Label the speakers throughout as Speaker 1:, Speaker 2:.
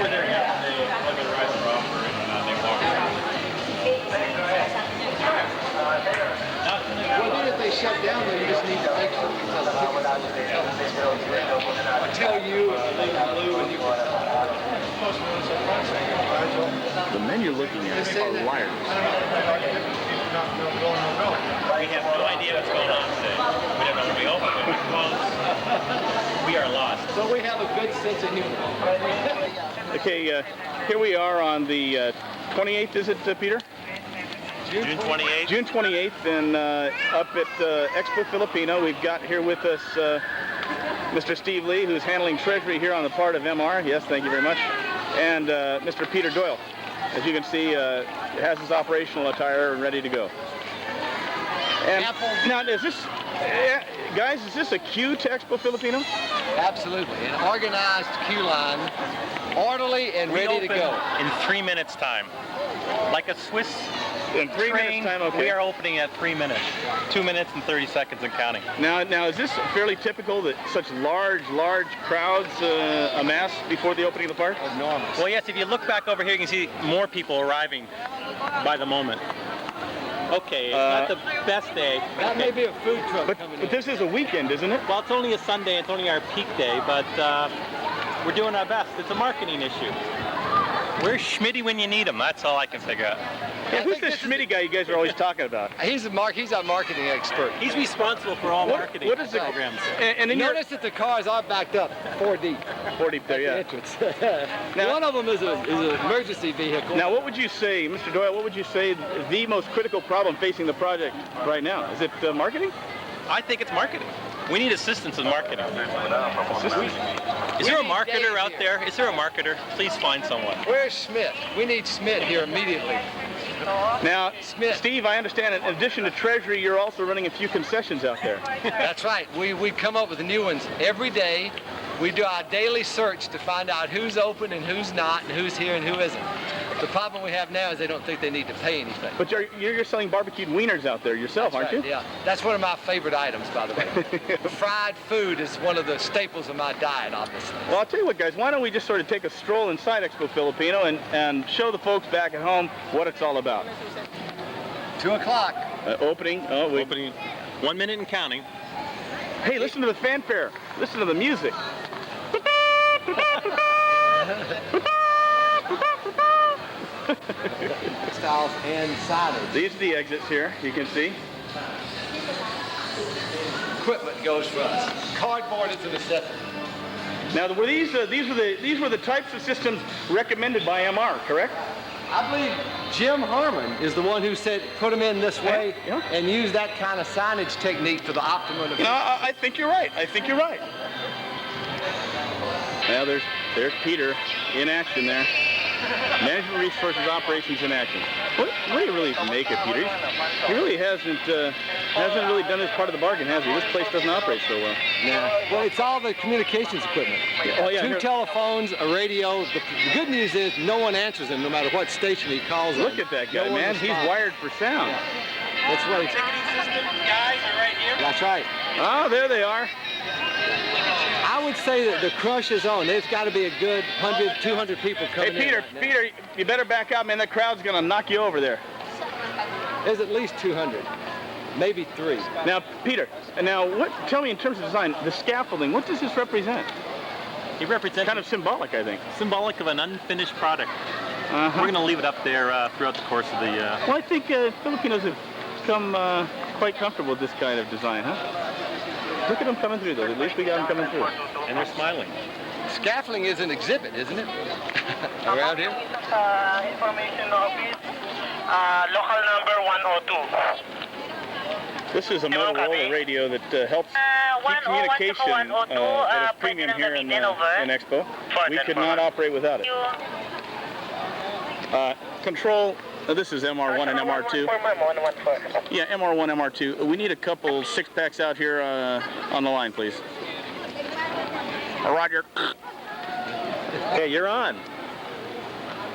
Speaker 1: were there yesterday. Look at the rise of Robert, and they walked around.
Speaker 2: Well, then if they shut down, then you just need to make sure you tell the tickets or tell you if they can blue and you can.
Speaker 3: The men you're looking at are liars.
Speaker 1: We have no idea what's going on today. We don't know where we open, when we close. We are lost.
Speaker 2: So we have a good sense of humor.
Speaker 3: Okay, here we are on the 28th, is it, Peter?
Speaker 1: June 28th.
Speaker 3: June 28th, and up at Expo Filipino, we've got here with us Mr. Steve Lee, who's handling treasury here on the part of MR. Yes, thank you very much. And Mr. Peter Doyle, as you can see, has his operational attire ready to go. And now, is this, guys, is this a queue to Expo Filipino?
Speaker 2: Absolutely. An organized queue line, orderly and ready to go.
Speaker 1: In 3 minutes time. Like a Swiss
Speaker 3: In 3 minutes time, okay.
Speaker 1: We are opening at 3 minutes. 2 minutes and 30 seconds and counting.
Speaker 3: Now, is this fairly typical that such large crowds amass before the opening of the park?
Speaker 2: Enormous.
Speaker 1: Well, yes, if you look back over here, you can see more people arriving by the moment. Okay, it's not the best day.
Speaker 2: That may be a food truck coming in.
Speaker 3: But this is a weekend, isn't it?
Speaker 1: Well, it's only a Sunday. It's only our peak day, but we're doing our best. It's a marketing issue. Where's Schmitty when you need him? That's all I can figure out.
Speaker 3: Yeah, who's this Schmitty guy you guys are always talking about?
Speaker 2: He's our marketing expert.
Speaker 1: He's responsible for all marketing programs.
Speaker 3: And
Speaker 2: Notice that the cars are backed up 4 deep.
Speaker 3: 4 deep there, yeah.
Speaker 2: Entrance. One of them is an emergency vehicle.
Speaker 3: Now, what would you say, Mr. Doyle, what would you say the most critical problem facing the project right now? Is it marketing?
Speaker 1: I think it's marketing. We need assistance in marketing. Is there a marketer out there? Is there a marketer? Please find someone.
Speaker 2: Where's Schmidt? We need Schmidt here immediately.
Speaker 3: Now,
Speaker 2: Smith.
Speaker 3: Steve, I understand in addition to Treasury, you're also running a few concessions out there.
Speaker 2: That's right. We come up with new ones every day. We do our daily search to find out who's open and who's not and who's here and who isn't. The problem we have now is they don't think they need to pay anything.
Speaker 3: But you're selling barbecued wieners out there yourself,
Speaker 2: That's
Speaker 3: aren't
Speaker 2: right,
Speaker 3: you?
Speaker 2: Yeah, that's one of my favorite items, by the way. Fried food is one of the staples of my diet, obviously.
Speaker 3: Well, I'll tell you what, guys, why don't we just sort of take a stroll inside Expo Filipino and show the folks back at home what it's all about.
Speaker 2: 2 o'clock.
Speaker 3: Opening.
Speaker 1: Opening. 1 minute and counting.
Speaker 3: Hey, listen to the fanfare. Listen to the music.
Speaker 2: Styles and signage.
Speaker 3: These are the exits here, you can see.
Speaker 2: Equipment goes for us. Cardboard is a necessity.
Speaker 3: Now, were these were the types of systems recommended by MR, correct?
Speaker 2: I believe Jim Harmon is the one who said put them in this way
Speaker 3: Yeah.
Speaker 2: and use that kind of signage technique for the optimum effect.
Speaker 3: No, I think you're right. I think you're right. Now there's Peter in action there. Management Resources Operations in action. What do you really make of Peter? He really hasn't really done his part of the bargain, has he? This place doesn't operate so well.
Speaker 2: Yeah. Well, it's all the communications equipment.
Speaker 3: Oh, yeah,
Speaker 2: 2 telephones, a radio. The good news is no one answers him, no matter what station he calls on.
Speaker 3: Look at that guy, man. He's wired for sound.
Speaker 2: Yeah. That's what he's...
Speaker 1: Ticketing system guys are right here.
Speaker 2: That's right.
Speaker 3: Oh, there they are.
Speaker 2: I would say that the crush is on. There's got to be a good 100, 200 people coming
Speaker 3: Hey, Peter,
Speaker 2: in. Right
Speaker 3: Peter, you better back up, man. That crowd's going to knock you over there.
Speaker 2: There's at least 200, maybe 3.
Speaker 3: Now, Peter, tell me in terms of design, the scaffolding, what does this represent?
Speaker 1: He represents
Speaker 3: Kind of symbolic, I think.
Speaker 1: symbolic of an unfinished product.
Speaker 3: Uh-huh.
Speaker 1: We're going to leave it up there throughout the course of the...
Speaker 3: Well, I think Filipinos have become quite comfortable with this kind of design, huh? Look at them coming through, though. At least we got them coming through.
Speaker 1: And they're smiling.
Speaker 2: Scaffolding is an exhibit, isn't it? Around here?
Speaker 4: Information office, local number 102.
Speaker 3: This is a Motorola radio that helps keep communication at a premium here in Expo. We could not operate without it. Control, this is MR1 and MR2. Yeah, MR1, MR2. We need a couple 6-packs out here on the line, please. Roger. Okay, you're on.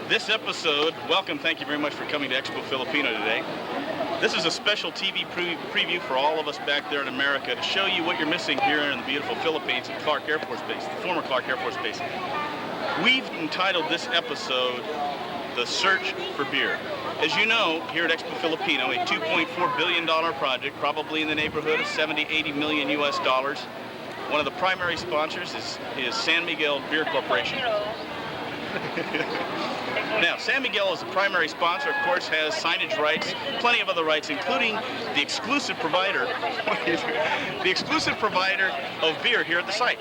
Speaker 3: This episode, welcome, thank you very much for coming to Expo Filipino today. This is a special TV preview for all of us back there in America to show you what you're missing here in the beautiful Philippines at Clark Air Force Base, the former Clark Air Force Base. We've entitled this episode, The Search for Beer. As you know, here at Expo Filipino, a $2.4 billion project, probably in the neighborhood of 80 million US dollars. One of the primary sponsors is San Miguel Beer Corporation. Now, San Miguel is the primary sponsor, of course, has signage rights, plenty of other rights, including the exclusive provider, of beer here at the site.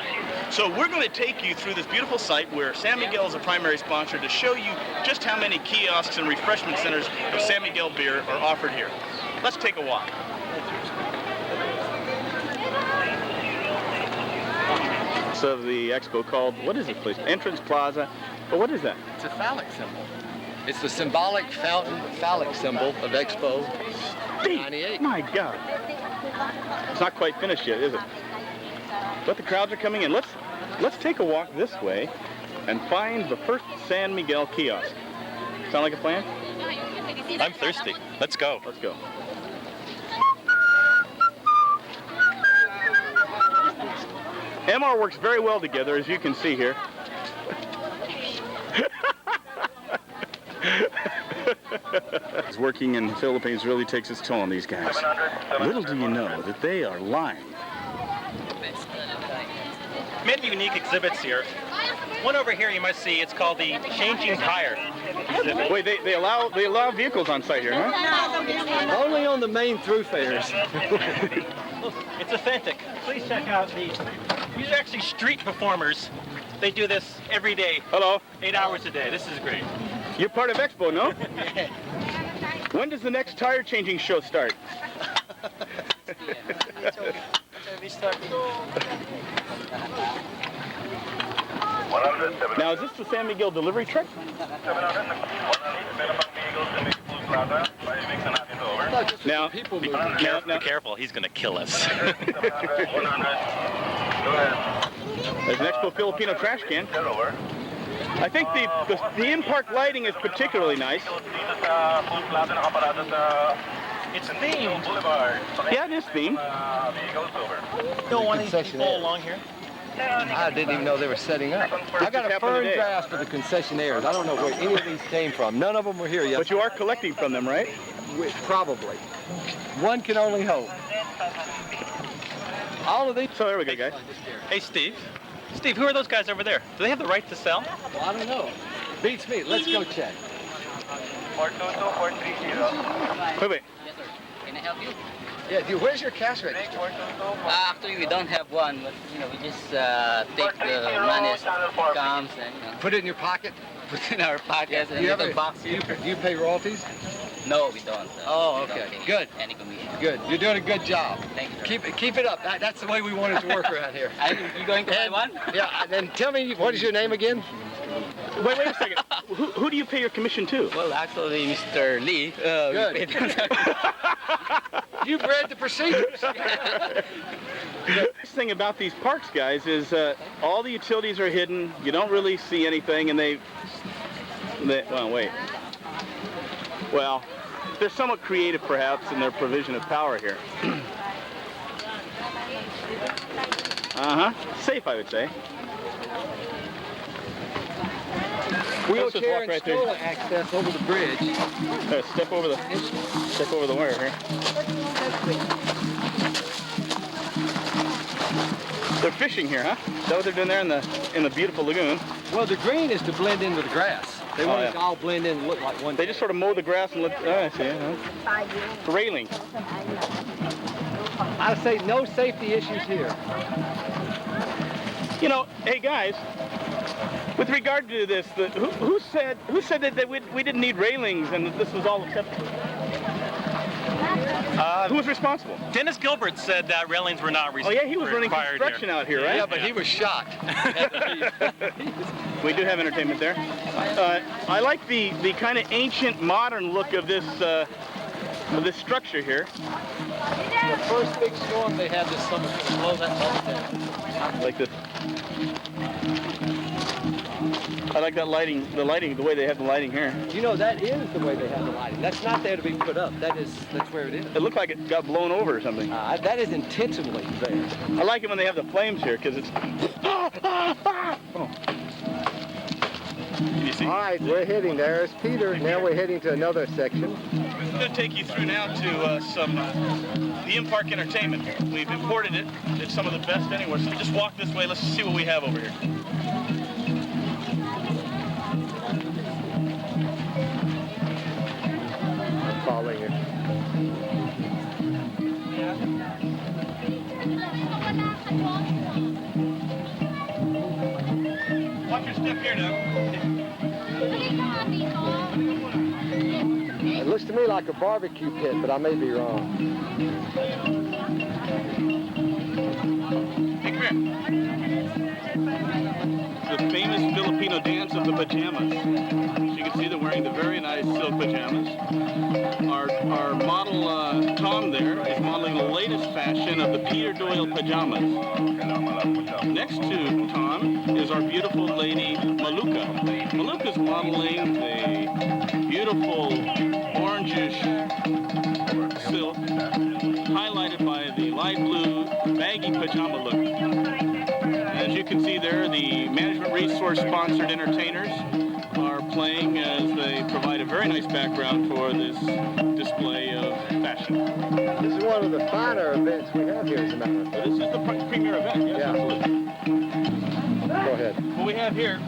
Speaker 3: So we're going to take you through this beautiful site where San Miguel is a primary sponsor to show you just how many kiosks and refreshment centers of San Miguel beer are offered here. Let's take a walk. Of the expo called, what is this place? Entrance Plaza. But what is that?
Speaker 2: It's a phallic symbol. It's the symbolic fountain phallic symbol of Expo 98.
Speaker 3: My God. It's not quite finished yet, is it? But the crowds are coming in. Let's take a walk this way and find the first San Miguel kiosk. Sound like a plan?
Speaker 1: I'm thirsty. Let's go.
Speaker 3: Let's go. MR works very well together, as you can see here. Working in the Philippines really takes its toll on these guys. Little do you know that they are lying.
Speaker 1: Many unique exhibits here. One over here you must see, it's called the Changing Tire exhibit.
Speaker 3: Wait, they allow vehicles on site here, huh?
Speaker 2: Only on the main thoroughfares.
Speaker 1: It's authentic. Please check out these. These are actually street performers. They do this every day.
Speaker 3: Hello.
Speaker 1: 8 hours a day. This is great.
Speaker 3: You're part of Expo, no? When does the next tire changing show start? Now, is this the San Miguel delivery truck? Now,
Speaker 2: People
Speaker 3: be
Speaker 1: careful, he's going to kill us.
Speaker 3: There's an Expo Filipino trash can. I think the in-park lighting is particularly nice.
Speaker 1: It's themed.
Speaker 3: Yeah, it is themed.
Speaker 1: Don't want these people along here.
Speaker 2: I didn't even know they were setting up. I got a firm grasp of the concessionaires. I don't know where any of these came from. None of them were here yet.
Speaker 3: But you are collecting from them, right?
Speaker 2: Probably. One can only hope. All of these.
Speaker 3: So there we go, guys.
Speaker 1: Hey, Steve. Steve, who are those guys over there? Do they have the right to sell?
Speaker 2: Well, I don't know. Beats me. Let's go check.
Speaker 4: 422-430.
Speaker 3: Wait.
Speaker 5: Yes, sir. Can I help you?
Speaker 2: Yeah, dude, where's your cash register?
Speaker 5: Actually, we don't have one, but we just take the money as it comes and
Speaker 2: Put it in your pocket?
Speaker 5: put it in our pockets and
Speaker 2: You
Speaker 5: little
Speaker 2: ever-
Speaker 5: box
Speaker 2: Do
Speaker 5: here.
Speaker 2: you pay royalties?
Speaker 5: No, we don't.
Speaker 2: Oh,
Speaker 5: We don't
Speaker 2: okay.
Speaker 5: take
Speaker 2: Good.
Speaker 5: Any commission.
Speaker 2: Good. You're doing a good job.
Speaker 5: Thank you, sir.
Speaker 2: Keep it up. That's the way we want it to work around here.
Speaker 5: You going to buy one?
Speaker 2: Yeah, then tell me, what is your name again?
Speaker 3: Wait a second. Who do you pay your commission to?
Speaker 5: Well, actually, Mr. Lee.
Speaker 2: Good.
Speaker 5: We paid him.
Speaker 2: You've read the procedures.
Speaker 3: The nice thing about these parks, guys, is all the utilities are hidden. You don't really see anything, and well, wait. Well, they're somewhat creative, perhaps, in their provision of power here. Safe, I would say.
Speaker 2: Wheelchair
Speaker 3: walk
Speaker 2: and
Speaker 3: right there.
Speaker 2: stroller access over the bridge.
Speaker 3: Step over the wire here. They're fishing here, huh? Is that what they're doing there in the beautiful lagoon?
Speaker 2: Well, the green is to blend in with the grass. They want it to
Speaker 3: yeah.
Speaker 2: all blend in and look like one.
Speaker 3: They just sort of mow the grass and let. I see. Railing.
Speaker 2: I say no safety issues here.
Speaker 3: You know, hey guys. With regard to this, who said that we didn't need railings and that this was all acceptable? Who was responsible?
Speaker 1: Dennis Gilbert said that railings were not
Speaker 3: Oh yeah, he was running
Speaker 1: required
Speaker 3: construction out here, right?
Speaker 2: Yeah, but he was shot.
Speaker 3: We do have entertainment there. I like the kind of ancient modern look of this structure here.
Speaker 2: The first big storm they had this summer to blow that whole down.
Speaker 3: Like this. I like that lighting, the way they have the lighting here.
Speaker 2: You know, that is the way they have the lighting. That's not there to be put up. That's where it is.
Speaker 3: It looked like it got blown over or something.
Speaker 2: That is intentionally there.
Speaker 3: I like it when they have the flames here because it's. Oh. Can you see?
Speaker 2: All right, we're heading there. There's Peter. Now we're heading to another section.
Speaker 3: I'm going to take you through now to the in-park entertainment. We've imported it. It's some of the best anywhere. So just walk this way. Let's see what we have over here.
Speaker 2: I'm following you.
Speaker 3: Watch your step here now.
Speaker 2: It looks to me like a barbecue pit, but I may be wrong.
Speaker 3: Hey, come here. The famous Filipino dance of the pajamas. As you can see, they're wearing the very nice silk pajamas. Our model, Tom there, is modeling the latest fashion of the Peter Doyle pajamas. Next to Tom is our beautiful lady, Maluka. Maluka's modeling the beautiful orangish silk, highlighted by the light blue baggy pajama look. As you can see there, the Management Resource sponsored entertainers are playing as they provide a very nice background for this display of fashion.
Speaker 2: This is one of the finer events we have here, as a matter of fact.
Speaker 3: This is the premier event, yes,
Speaker 2: Yeah.
Speaker 3: absolutely.
Speaker 2: Go ahead.
Speaker 3: What we have here,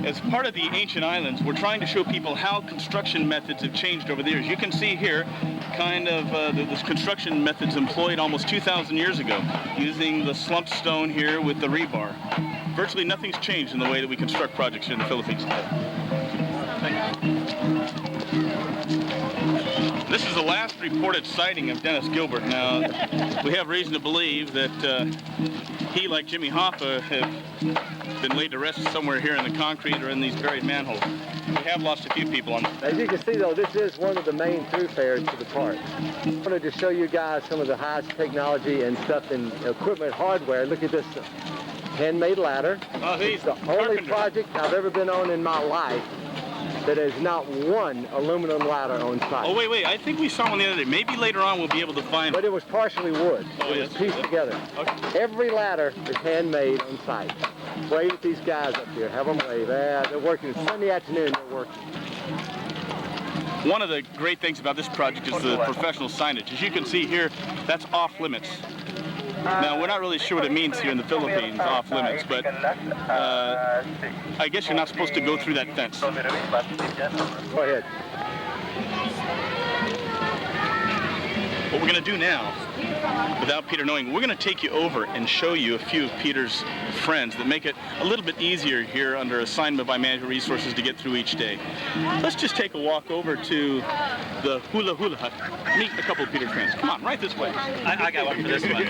Speaker 3: as part of the Ancient Islands, we're trying to show people how construction methods have changed over the years. You can see here kind of the construction methods employed almost 2,000 years ago, using the slumped stone here with the rebar. Virtually nothing's changed in the way that we construct projects here in the Philippines today. This is the last reported sighting of Dennis Gilbert. Now, we have reason to believe that he, like Jimmy Hoffa, have been laid to rest somewhere here in the concrete or in these buried manholes. We have lost a few people on.
Speaker 2: As you can see, though, this is one of the main thoroughfares to the park. I wanted to show you guys some of the highest technology and stuff in equipment hardware. Look at this handmade ladder.
Speaker 3: Oh, he's
Speaker 2: It's the only project I've ever been on in my life that has not one aluminum ladder on site.
Speaker 3: Oh, wait. I think we saw one the other day. Maybe later on we'll be able to find
Speaker 2: But it was partially wood.
Speaker 3: Oh,
Speaker 2: It was
Speaker 3: yes.
Speaker 2: pieced together.
Speaker 3: Okay.
Speaker 2: Every ladder is handmade on site. Wave at these guys up here. Have them wave. Yeah, they're working. Sunday afternoon, they're working.
Speaker 3: One of the great things about this project is the professional signage. As you can see here, that's off limits. Now, we're not really sure what it means here in the Philippines, off limits, but I guess you're not supposed to go through that fence.
Speaker 2: Go ahead.
Speaker 3: What we're going to do now, without Peter knowing, we're going to take you over and show you a few of Peter's friends that make it a little bit easier here under assignment by Management Resources to get through each day. Let's just take a walk over to the Hula Hula Hut, meet a couple of Peter's friends. Come on, right this way.
Speaker 1: I got one for this one.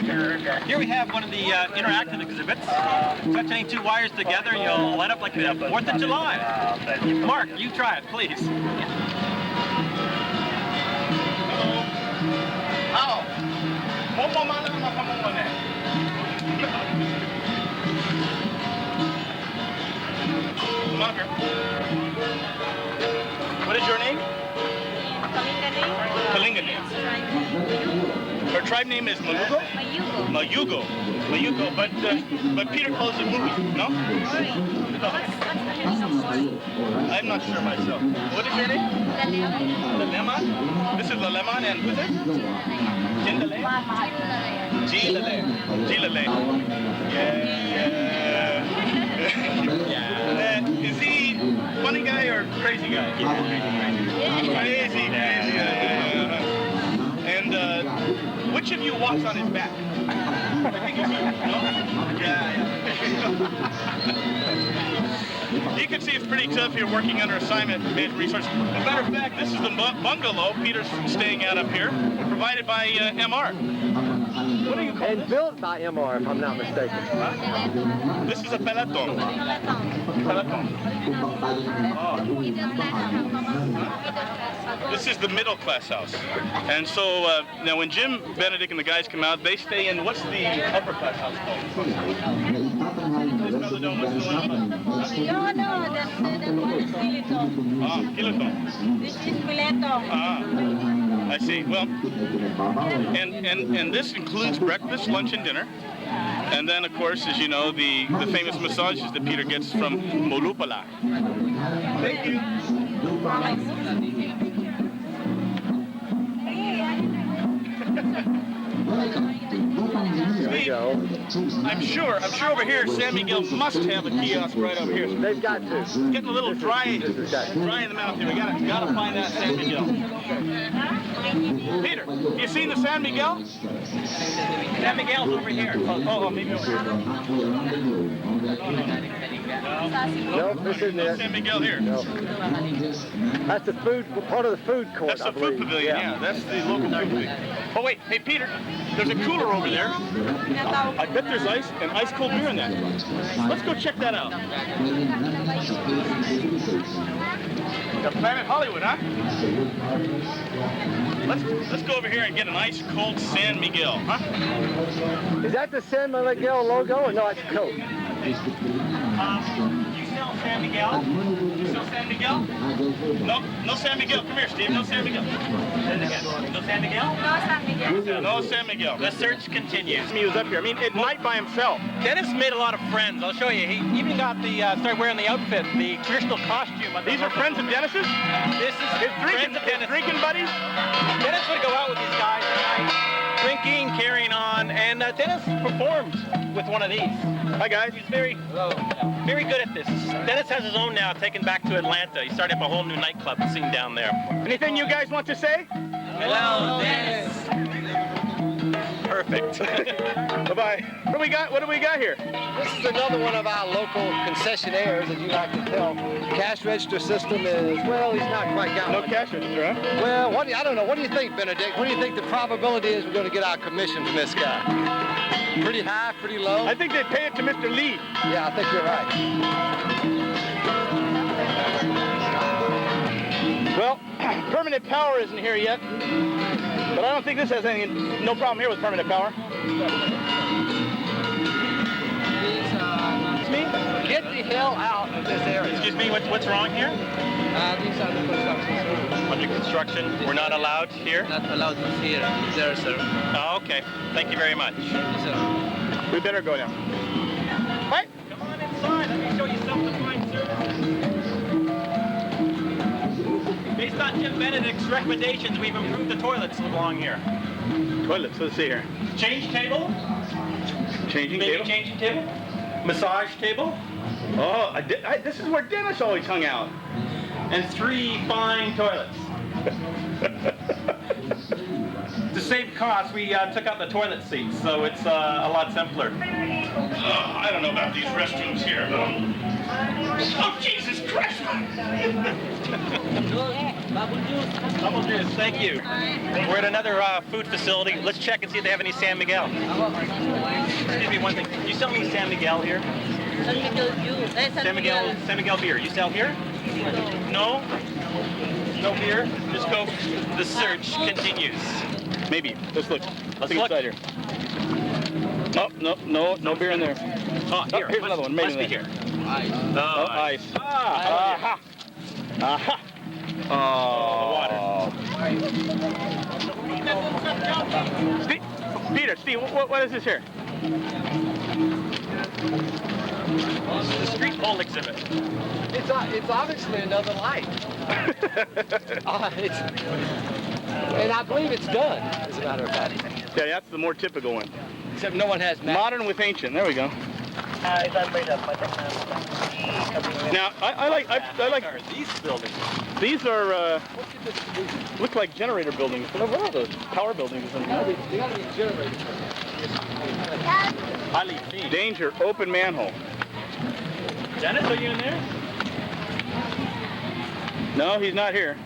Speaker 1: Here we have one of the interactive exhibits. Touch any two wires together, you'll light up like the 4th of July. Mark, you try it, please.
Speaker 3: How? What is your name? Kalingane. Her tribe name is Malugo? Mayugo. But Peter calls it Muri, no? I'm not sure myself. What is your name? Laleman. This is Laleman and who's it? Jindale? Gilale. Yeah. Is he funny guy or crazy guy? Crazy. And which of you walks on his back? I think it's you, no? Yeah. You can see it's pretty tough here working under assignment Management Resources. As a matter of fact, this is the bungalow Peter's staying at up here, provided by MR. What do you call
Speaker 2: And
Speaker 3: this?
Speaker 2: built by MR, if I'm not mistaken.
Speaker 3: This is a peloton. This is the middle class house. And so now when Jim, Benedict, and the guys come out, they stay in, what's the upper class house called? This Melodome, what's the one up? Kiloton.
Speaker 6: This is Mileto.
Speaker 3: I see. Well, and this includes breakfast, lunch, and dinner. And then, of course, as you know, the famous massages that Peter gets from Molupala. Thank you. Steve, I'm sure over here San Miguel must have a kiosk right over here.
Speaker 2: They've got to.
Speaker 3: It's getting a little dry in the mouth here. We gotta find that San Miguel. Peter, you seen the San Miguel?
Speaker 1: San Miguel's over here.
Speaker 3: Oh, maybe over here.
Speaker 2: No, this isn't
Speaker 3: No
Speaker 2: it.
Speaker 3: San Miguel here.
Speaker 2: No. That's the food, part of the food court,
Speaker 3: That's the
Speaker 2: I believe.
Speaker 3: food pavilion, yeah. That's the local food pavilion. Oh wait, hey Peter, there's a cooler over there. I bet there's ice cold beer in that. Let's go check that out. The Planet Hollywood, huh? Let's go over here and get an ice cold San Miguel, huh?
Speaker 2: Is that the San Miguel logo or no, it's Coke?
Speaker 1: You sell San Miguel? You sell San Miguel? No San Miguel. Come here, Steve. No San Miguel. No San Miguel? No San Miguel. The search continues.
Speaker 3: He was up here. I mean, at night by himself.
Speaker 1: Dennis made a lot of friends. I'll show you. He even got started wearing the outfit, the traditional costume.
Speaker 3: These are friends of Dennis's?
Speaker 1: This is his
Speaker 3: drinking buddies?
Speaker 1: Dennis would go out with these guys at night, drinking, carrying on, and Dennis performed with one of these.
Speaker 3: Hi guys.
Speaker 1: He's very good at this. Dennis has his own now, taken back to Atlanta. He started up a whole new nightclub scene down there.
Speaker 3: Anything you guys want to say?
Speaker 5: Hello, Dennis.
Speaker 3: Perfect. Bye-bye. What do we got here?
Speaker 2: This is another one of our local concessionaires, as you like to tell. Cash register system is, well, he's not quite got
Speaker 3: No
Speaker 2: one.
Speaker 3: cash register, huh?
Speaker 2: Well, I don't know. What do you think, Benedict? What do you think the probability is we're going to get our commission from this guy? Pretty high, pretty low?
Speaker 3: I think they pay it to Mr. Lee.
Speaker 2: Yeah, I think you're right.
Speaker 3: Well, permanent power isn't here yet, but I don't think this has no problem here with permanent power.
Speaker 2: Get the hell out of this area.
Speaker 1: Excuse me, what's wrong here?
Speaker 5: These are the construction.
Speaker 1: Under construction, we're not allowed here?
Speaker 5: Not allowed here. There, sir.
Speaker 1: Oh, okay. Thank you very much.
Speaker 5: Thank you, sir.
Speaker 3: We better go now. What?
Speaker 1: Come on inside. Let me show you self-defined services. Based on Jim Benedict's recommendations, we've improved the toilets along here.
Speaker 3: Toilets, let's see here.
Speaker 1: Change table.
Speaker 3: Changing
Speaker 1: Maybe
Speaker 3: table?
Speaker 1: changing table. Massage table.
Speaker 3: Oh, this is where Dennis always hung out.
Speaker 1: And 3 fine toilets. To save costs, we took out the toilet seats, so it's a lot simpler.
Speaker 3: I don't know about these restrooms here, though. Oh, Jesus Christ!
Speaker 1: Bubble juice, thank you. We're at another food facility. Let's check and see if they have any San Miguel. Excuse me one thing. You sell any San Miguel here? San Miguel beer. You sell here? No? No beer? Just go. The search continues.
Speaker 3: Maybe. Let's look.
Speaker 1: Let's
Speaker 3: Look
Speaker 1: look.
Speaker 3: inside here. No beer in there.
Speaker 1: Oh, here.
Speaker 3: Here's another one.
Speaker 1: Must
Speaker 3: Maybe
Speaker 1: be here.
Speaker 3: Oh, ice.
Speaker 1: Ah,
Speaker 3: Aha. Oh, Steve, what is this here?
Speaker 1: the street pole exhibit.
Speaker 2: It's obviously another light. And I believe it's done, as a matter of fact.
Speaker 3: Yeah, that's the more typical one.
Speaker 2: Except no one has maps.
Speaker 3: Modern with ancient. There we go. Now, I like.
Speaker 1: What are these buildings?
Speaker 3: These are look like generator buildings. What are those? Power buildings.
Speaker 2: They gotta be generators.
Speaker 1: Highly clean.
Speaker 3: Danger! Open manhole.
Speaker 1: Dennis, are you in there?
Speaker 3: No, he's not here.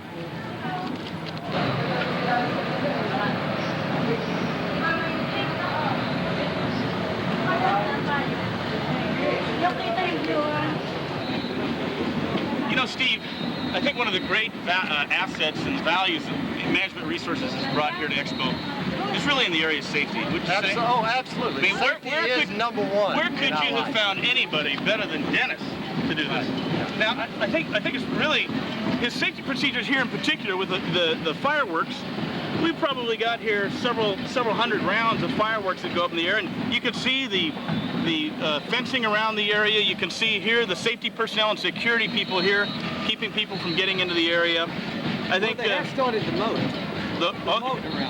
Speaker 3: You know, Steve, I think one of the great assets and values that Management Resources has brought here to Expo is really in the area of safety. Would you say?
Speaker 2: Oh, absolutely.
Speaker 3: I mean, where
Speaker 2: Safety is
Speaker 3: could-
Speaker 2: number one.
Speaker 3: Where could
Speaker 2: in our
Speaker 3: you have
Speaker 2: life.
Speaker 3: found anybody better than Dennis to do this? Now, I think it's really his safety procedures here in particular with the fireworks we've probably got here several hundred rounds of fireworks that go up in the air, and you can see the fencing around the area. You can see here the safety personnel and security people here, keeping people from getting into the area. I think
Speaker 2: they have started the moat.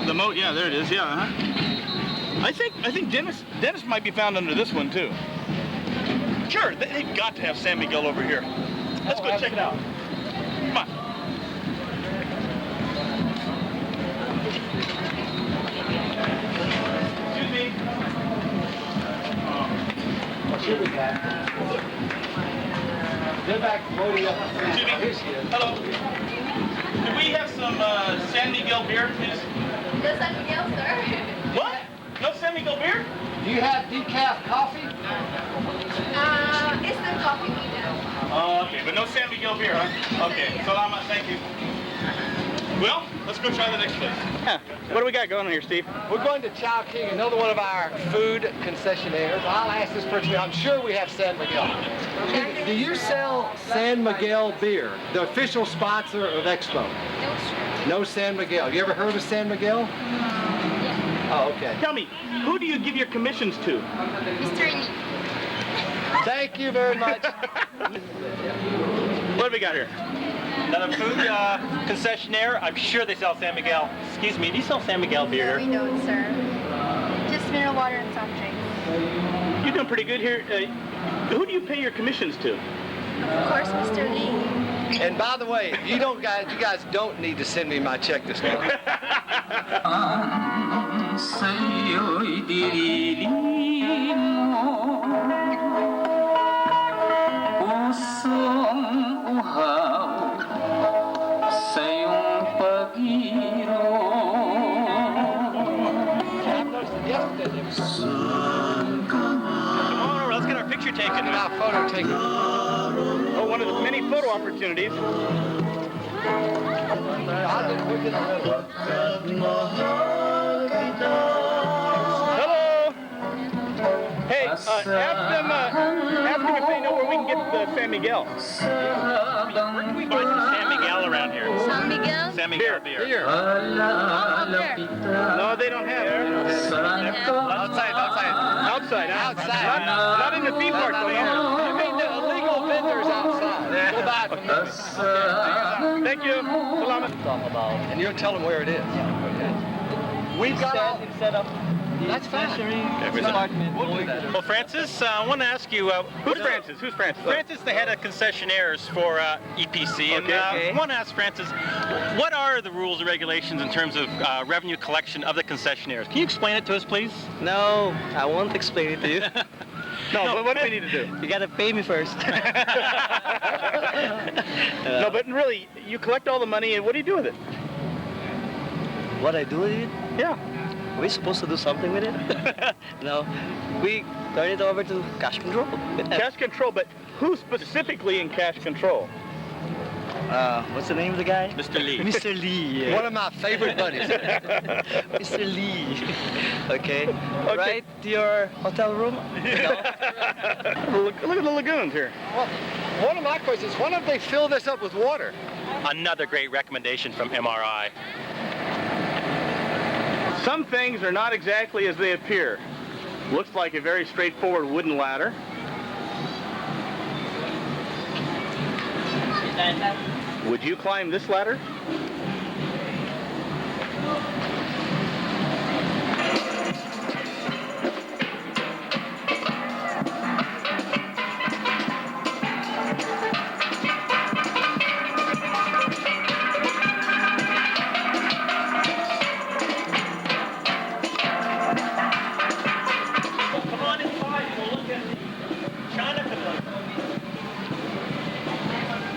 Speaker 3: The moat, yeah, there it is, yeah. I think Dennis might be found under this one too. Sure, they've got to have San Miguel over here. Let's go check it out. Come on. Excuse me.
Speaker 2: Here we go. They're back loading up.
Speaker 3: Excuse me.
Speaker 2: Here she is.
Speaker 3: Hello. Do we have some San Miguel beer, please?
Speaker 6: No San Miguel, sir.
Speaker 3: What? No San Miguel beer?
Speaker 2: Do you have decaf coffee?
Speaker 6: It's the coffee we know.
Speaker 3: Oh, okay, but no San Miguel beer, huh? Okay, salamat, thank you. Well, let's go try the next place. Yeah. What do we got going on here, Steve?
Speaker 2: We're going to Chow King, another one of our food concessionaires. I'll ask this person, I'm sure we have San Miguel. Do you sell San Miguel beer, the official sponsor of Expo?
Speaker 6: No, sir.
Speaker 2: No San Miguel. You ever heard of San Miguel?
Speaker 6: Yeah.
Speaker 2: Oh, okay.
Speaker 3: Tell me, who do you give your commissions to?
Speaker 6: Mr. Lee.
Speaker 2: Thank you very much.
Speaker 3: What have we got here?
Speaker 1: Another food concessionaire. I'm sure they sell San Miguel. Excuse me, do you sell San Miguel beer?
Speaker 6: No, we don't, sir. Just mineral water and soft drinks.
Speaker 3: You're doing pretty good here. Who do you pay your commissions to?
Speaker 6: Of course, Mr. Lee.
Speaker 2: And by the way, you guys don't need to send me my check this month.
Speaker 1: Let's get our picture taken.
Speaker 2: Our photo taken.
Speaker 3: Oh, one of the many photo opportunities. Hello. Hey, ask them if they know where we can get the San Miguel.
Speaker 1: Where can we buy some San Miguel around here?
Speaker 6: San Miguel?
Speaker 1: San Miguel beer.
Speaker 2: Here.
Speaker 6: Oh, there.
Speaker 3: No, they don't have it.
Speaker 1: Outside.
Speaker 3: Outside. Not in the theme park, though.
Speaker 2: You mean the illegal vendors outside? Go buy it from them.
Speaker 3: Thank you. Salamat.
Speaker 2: And you'll tell them where it is. Okay. We've got all... That's fine. We'll do that.
Speaker 1: Well, Francis, I want to ask you...
Speaker 3: Who's Francis?
Speaker 1: Francis, the head of concessionaires for EPC. And I want to ask Francis, what are the rules and regulations in terms of revenue collection of the concessionaires? Can you explain it to us, please?
Speaker 5: No, I won't explain it to you.
Speaker 3: No, but what do we need to do?
Speaker 5: You gotta pay me first.
Speaker 3: No, but really, you collect all the money, and what do you do with it?
Speaker 5: What I do with it?
Speaker 3: Yeah.
Speaker 5: Are we supposed to do something with it? No, we turn it over to cash control.
Speaker 3: Cash control, but who specifically in cash control?
Speaker 5: What's the name of the guy?
Speaker 1: Mr. Lee.
Speaker 5: Mr. Lee.
Speaker 2: One of my favorite buddies.
Speaker 5: Mr. Lee. Okay. Right to your hotel room? No?
Speaker 3: Look at the lagoons here.
Speaker 2: Well, one of my questions is, why don't they fill this up with water?
Speaker 1: Another great recommendation from MRI.
Speaker 3: Some things are not exactly as they appear. Looks like a very straightforward wooden ladder. Would you climb this ladder?
Speaker 1: Come on inside, we'll look at the China Pavilion.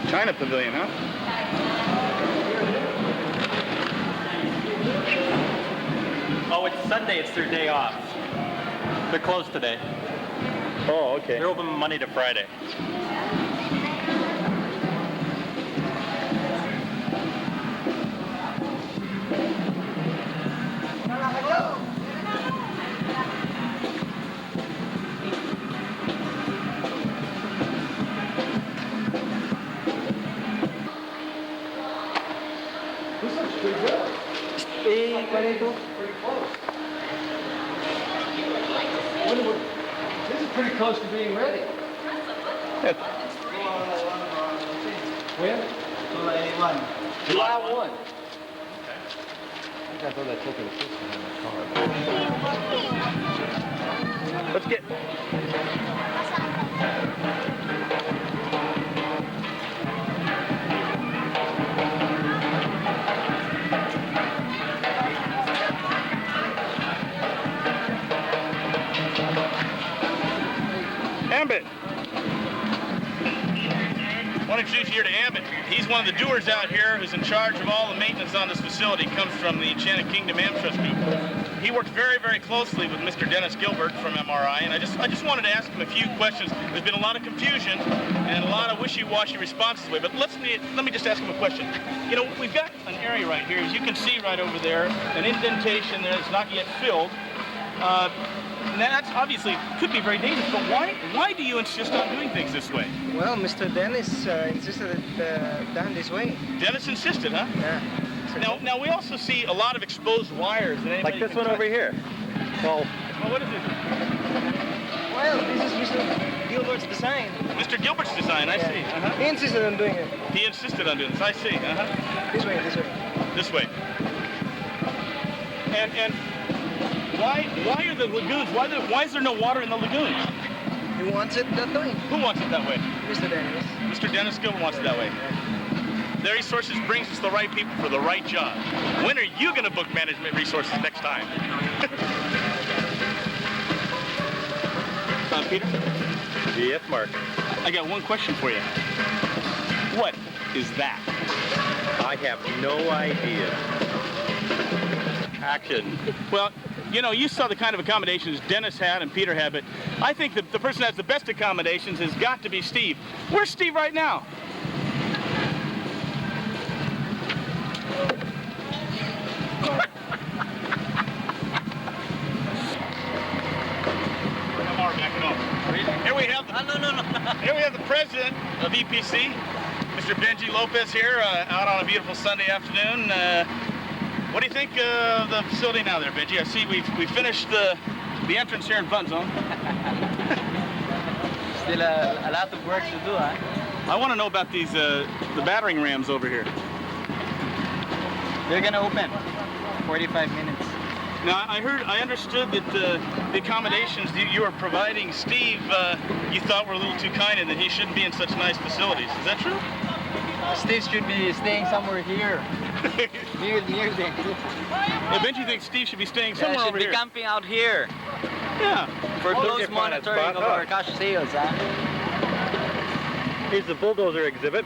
Speaker 3: China Pavilion, huh?
Speaker 1: Oh, it's Sunday, it's their day off. They're closed today.
Speaker 3: Oh, okay.
Speaker 1: They're open Monday to Friday.
Speaker 2: pretty close to being ready. When? July 1. I thought that took an assistant in the car.
Speaker 3: Let's get... Ambit. I want to introduce you here to Ambit. He's one of the doers out here who's in charge of all the maintenance on this facility. Comes from the Enchanted Kingdom Amtrust Group. He works very, very closely with Mr. Dennis Gilbert from MRI, and I just wanted to ask him a few questions. There's been a lot of confusion and a lot of wishy-washy responses to it, but let me just ask him a question. You know, we've got an area right here, as you can see right over there, an indentation there that's not yet filled. That's obviously could be very dangerous, but why do you insist on doing things this way?
Speaker 7: Well, Mr. Dennis insisted it done this way.
Speaker 3: Dennis insisted, huh?
Speaker 7: Yeah.
Speaker 3: Now we also see a lot of exposed wires.
Speaker 8: Like this one over here. Well,
Speaker 3: what is this?
Speaker 7: Well, this is Mr. Gilbert's design.
Speaker 3: Mr. Gilbert's design, I see.
Speaker 7: He insisted on doing it.
Speaker 3: He insisted on doing this, I see.
Speaker 7: This way, this way.
Speaker 3: This way. And why are the lagoons, why is there no water in the lagoons?
Speaker 7: He wants it that way.
Speaker 3: Who wants it that way?
Speaker 7: Mr. Dennis.
Speaker 3: Mr. Dennis Gilbert wants it that way. Their Resources brings us the right people for the right job. When are you going to book Management Resources next time? Peter?
Speaker 8: yes, Mark.
Speaker 3: I got one question for you. What is that?
Speaker 8: I have no idea. Action.
Speaker 3: Well, you know, you saw the kind of accommodations Dennis had and Peter had, but I think that the person that has the best accommodations has got to be Steve. Where's Steve right now? Here we have here we have the president of EPC, Mr. Benji Lopez here, out on a beautiful Sunday afternoon. What do you think of the facility now there, Benji? I see we finished the entrance here in Fun Zone.
Speaker 5: Still a lot of work to do, huh?
Speaker 3: I want to know about these the battering rams over here.
Speaker 5: They're gonna open 45 minutes.
Speaker 3: Now, I understood that the accommodations that you were providing Steve, you thought were a little too kind and that he shouldn't be in such nice facilities. Is that true?
Speaker 5: Steve should be staying somewhere here. near there.
Speaker 3: Yeah, Benji thinks Steve should be staying somewhere over
Speaker 5: should
Speaker 3: here.
Speaker 5: be camping out here.
Speaker 3: Yeah.
Speaker 5: For close monitoring of our cash sales, huh?
Speaker 8: Here's the Bulldozer Exhibit.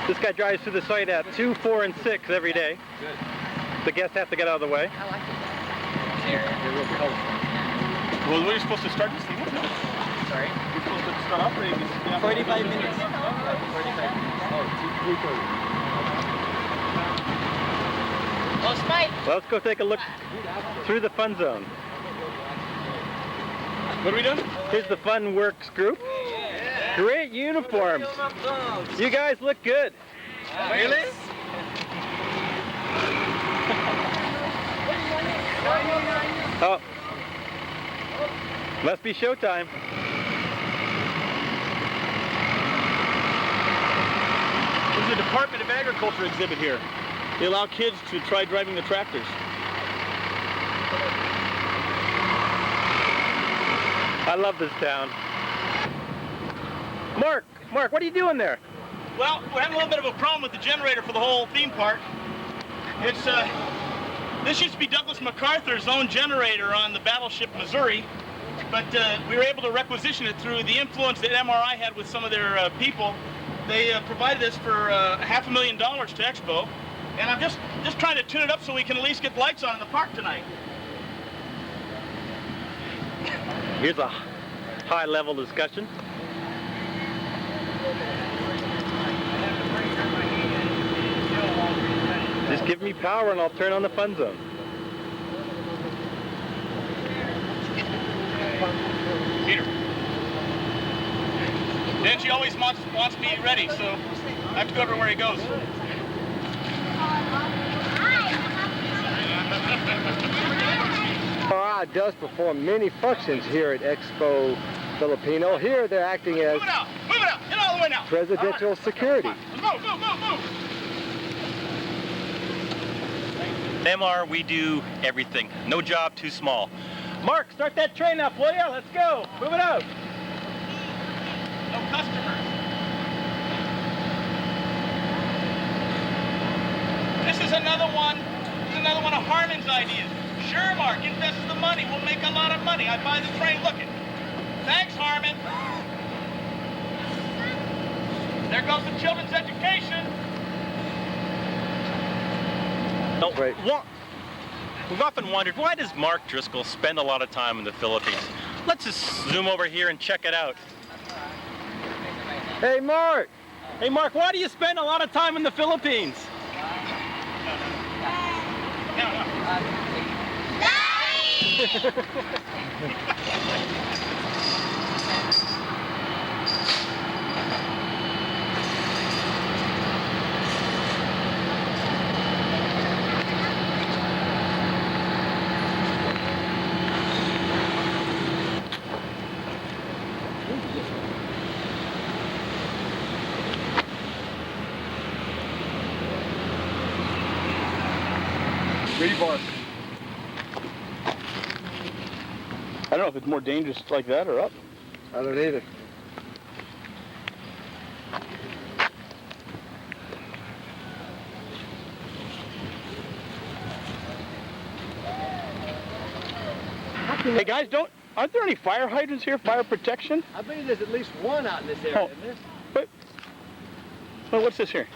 Speaker 8: This guy drives through the site at 2, 4, and 6 every day.
Speaker 5: Good.
Speaker 8: The guests have to get out of the way.
Speaker 5: I like it. Here, they're real colorful.
Speaker 3: Well, we're supposed to start this thing.
Speaker 5: Sorry?
Speaker 3: We're supposed to start operating this.
Speaker 5: 45 minutes. 45 minutes. Oh, 3:30.
Speaker 6: Oh, Spike.
Speaker 8: Well, let's go take a look through the Fun Zone.
Speaker 3: What are we doing?
Speaker 8: Here's the Fun Works group. Great uniforms. You guys look good.
Speaker 3: Really?
Speaker 8: Oh, must be showtime.
Speaker 3: There's a Department of Agriculture exhibit here. They allow kids to try driving the tractors.
Speaker 8: I love this town. Mark, what are you doing there?
Speaker 3: Well, we're having a little bit of a problem with the generator for the whole theme park. It's this used to be Douglas MacArthur's own generator on the battleship Missouri, but we were able to requisition it through the influence that MRI had with some of their people. They provided this for $500,000 to Expo, and I'm just trying to tune it up so we can at least get lights on in the park tonight.
Speaker 8: Here's a high-level discussion. Just give me power and I'll turn on the Fun Zone.
Speaker 3: Peter. Benji always wants me ready, so I have to go everywhere he goes.
Speaker 8: Ah.
Speaker 2: MI does perform many functions here at Expo Filipino. Here they're acting as
Speaker 4: Move it out! Move it out! Get all the way now!
Speaker 2: presidential security.
Speaker 4: Move, move, move, move!
Speaker 1: MR, we do everything. No job too small. Mark, start that train up, will ya? Let's go. Move it out.
Speaker 4: No customers. This is another one. This is another one of Harmon's ideas. Sure, Mark, invest the money. We'll make a lot of money. I buy the train. Look it. Thanks, Harmon. There goes the children's education.
Speaker 1: No,
Speaker 2: Right.
Speaker 1: We've often wondered, why does Mark Driscoll spend a lot of time in the Philippines? Let's just zoom over here and check it out.
Speaker 2: Hey, Mark!
Speaker 1: Hey, Mark, why do you spend a lot of time in the Philippines?
Speaker 3: Rebar. I don't know if it's more dangerous like that or up.
Speaker 2: I don't either.
Speaker 3: Hey guys, aren't there any fire hydrants here? Fire protection?
Speaker 2: I bet there's at least one out in this area,
Speaker 3: Oh.
Speaker 2: isn't there?
Speaker 3: But, well, what's this here?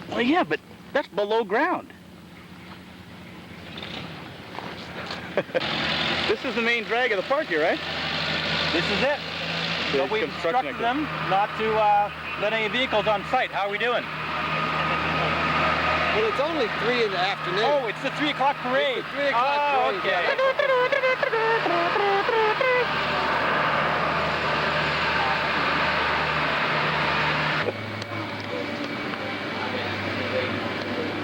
Speaker 3: Well, yeah, but that's below ground. This is the main drag of the park here, right?
Speaker 1: This is it.
Speaker 3: The
Speaker 1: But we've
Speaker 3: construction
Speaker 1: instructed them not to let any vehicles on site. How are we doing?
Speaker 2: Well, it's only 3 in the afternoon.
Speaker 1: Oh, it's the 3 o'clock parade.
Speaker 2: It's the 3 o'clock
Speaker 1: oh,
Speaker 2: parade,
Speaker 1: okay.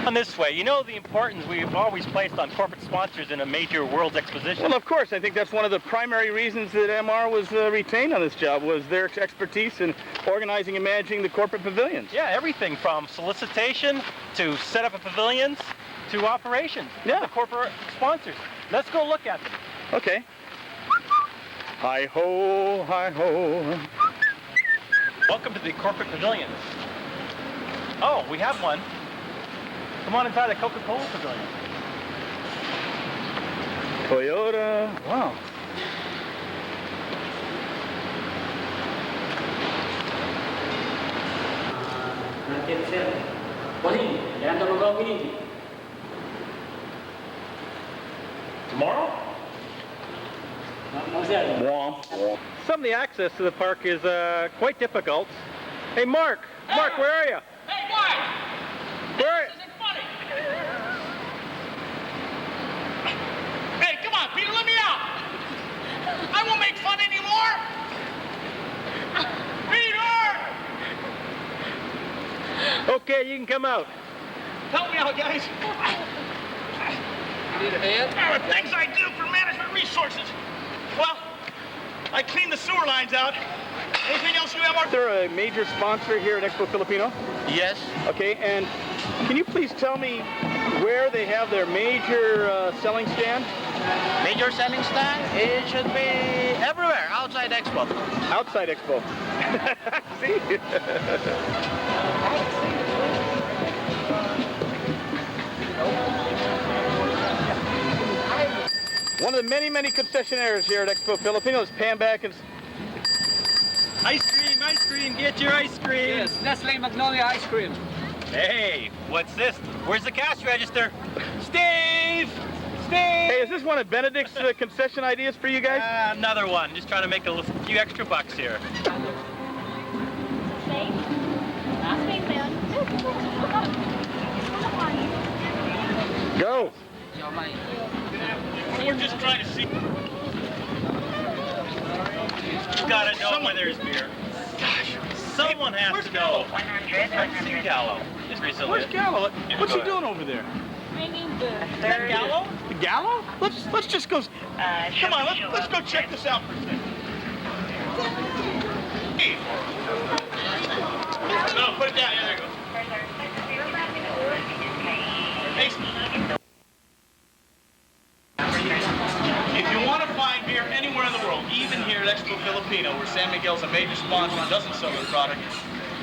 Speaker 1: On this way, you know the importance we've always placed on corporate sponsors in a major world's exposition.
Speaker 3: Well, of course, I think that's one of the primary reasons that MR was retained on this job, was their expertise in organizing and managing the corporate pavilions.
Speaker 1: Yeah, everything from solicitation to set up of pavilions to operations.
Speaker 3: Yeah.
Speaker 1: The corporate sponsors. Let's go look at them.
Speaker 3: Okay. Hi-ho, hi-ho.
Speaker 1: Welcome to the corporate pavilions. Oh, we have one. Come on inside the Coca-Cola pavilion.
Speaker 3: Toyota. Wow.
Speaker 1: Tomorrow?
Speaker 3: Womp, womp.
Speaker 8: Some of the access to the park is quite difficult. Hey, Mark! Mark, where are you?
Speaker 4: Hey, why?
Speaker 8: Where?
Speaker 4: This isn't funny. Hey, come on, Peter, let me out. I won't make fun anymore. Peter!
Speaker 8: Okay, you can come out.
Speaker 4: Help me out, guys.
Speaker 2: Need a hand?
Speaker 4: The things I do for management resources. Well, I clean the sewer lines out. Anything else you have, Mark?
Speaker 3: They're a major sponsor here at Expo Filipino.
Speaker 1: Yes.
Speaker 3: Okay, and can you please tell me where they have their major selling stand?
Speaker 5: Major selling stand, it should be everywhere outside Expo.
Speaker 3: Outside Expo. See? One of the many, many concessionaires here at Expo Filipino is Pam back and
Speaker 1: Ice cream, get your ice cream.
Speaker 2: Yes, Nestle Magnolia ice cream.
Speaker 1: Hey, what's this? Where's the cash register? Steve! Steve!
Speaker 3: Hey, is this one of Benedict's concession ideas for you guys?
Speaker 1: Another one. Just trying to make a few extra bucks here.
Speaker 3: Go.
Speaker 4: We're just trying to see.
Speaker 1: You gotta know when there's beer. Gosh, someone has to know. I haven't seen Gallo just recently.
Speaker 3: Where's Gallo? What's he doing over there?
Speaker 4: Is that Gallo? The Gallo? Let's just go. Come on, let's go check this out for a second. Hey. No, put it down. Yeah, there you go. Hey. If you want to find beer anywhere in the world, even here at Expo Filipino, where San Miguel's a major sponsor and doesn't sell the product,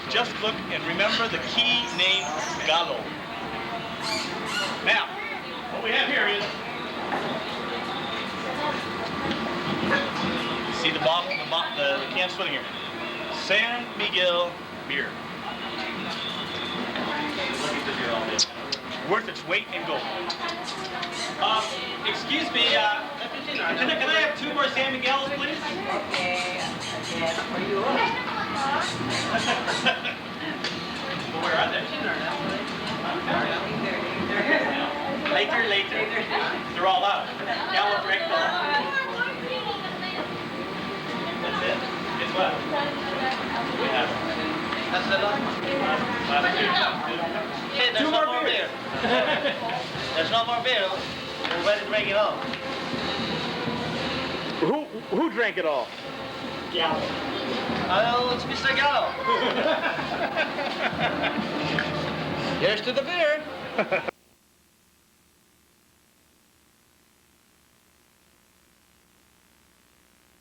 Speaker 4: just look and remember the key name, Gallo. Now, what we have here is, see the bottle, the can sitting here. San Miguel beer. Worth its weight in gold.
Speaker 1: Excuse me, can I have 2 more San Miguel's, please? Well, where are they? Later. They're all out. Gallo drank them all. That's it? Guess what? We have.
Speaker 5: That's the last. Hey, there's no more beer. There's no more beer. Everybody drink it all.
Speaker 3: Who drank it all?
Speaker 1: Gallo.
Speaker 5: Oh, it's Mr. Gallo.
Speaker 2: Here's to the beer.